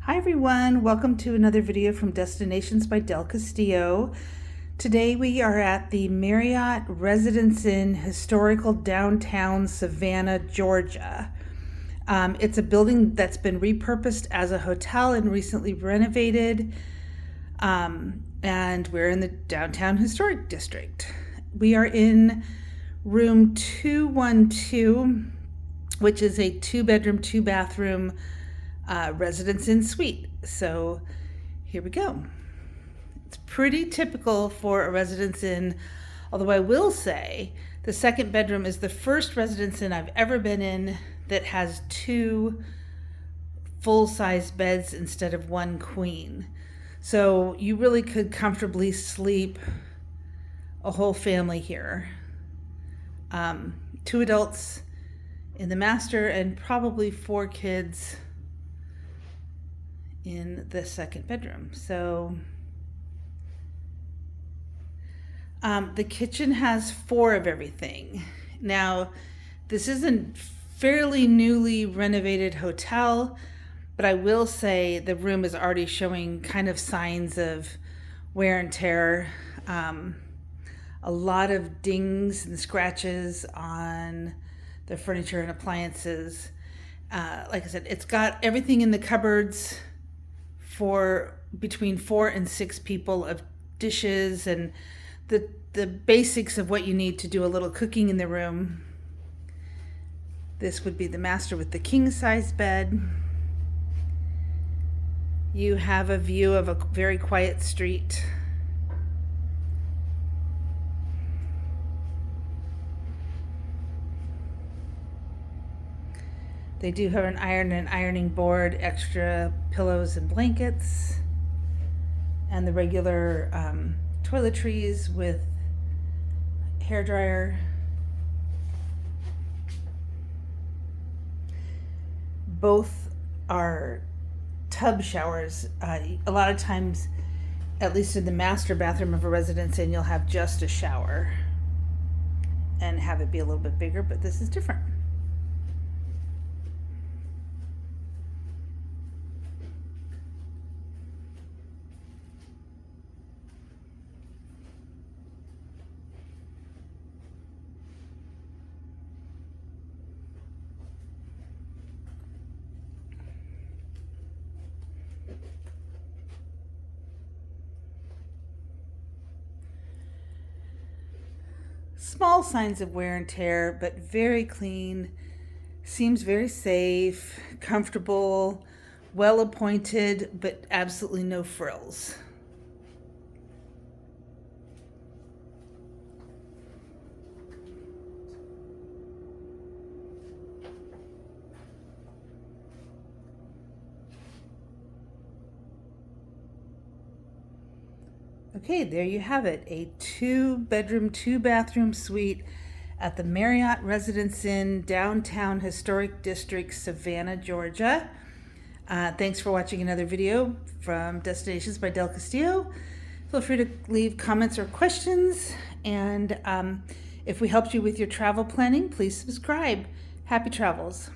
Hi everyone, welcome to another video from Destinations by Del Castillo. Today we are at the Marriott Residence Inn, historical downtown Savannah, Georgia. It's a building that's been repurposed as a hotel and recently renovated, and we're in the downtown historic district. We are in room 212, which is a 2-bedroom, 2-bathroom Residence Inn suite. So here we go. It's pretty typical for a Residence Inn, although I will say the second bedroom is the first Residence Inn I've ever been in that has 2 full-size beds instead of 1 queen. So you really could comfortably sleep a whole family here. 2 adults in the master and probably 4 kids in the second bedroom. So the kitchen has 4 of everything. Now, this is a fairly newly renovated hotel, but I will say the room is already showing kind of signs of wear and tear. A lot of dings and scratches on the furniture and appliances. Like I said, it's got everything in the cupboards for between 4 and 6 people, of dishes and the basics of what you need to do a little cooking in the room. This would be the master with the king-size bed. You have a view of a very quiet street. They do have an iron and ironing board, extra pillows and blankets, and the regular toiletries with hairdryer. Both are tub showers. A lot of times, at least in the master bathroom of a Residence Inn, you'll have just a shower and have it be a little bit bigger, but this is different. Small signs of wear and tear, but very clean. Seems very safe, comfortable, well appointed, but absolutely no frills. Okay, there you have it, a 2-bedroom, 2-bathroom suite at the Marriott Residence Inn, downtown historic district, Savannah, Georgia. Thanks for watching another video from Destinations by Del Castillo. Feel free to leave comments or questions, and if we helped you with your travel planning, please subscribe. Happy travels.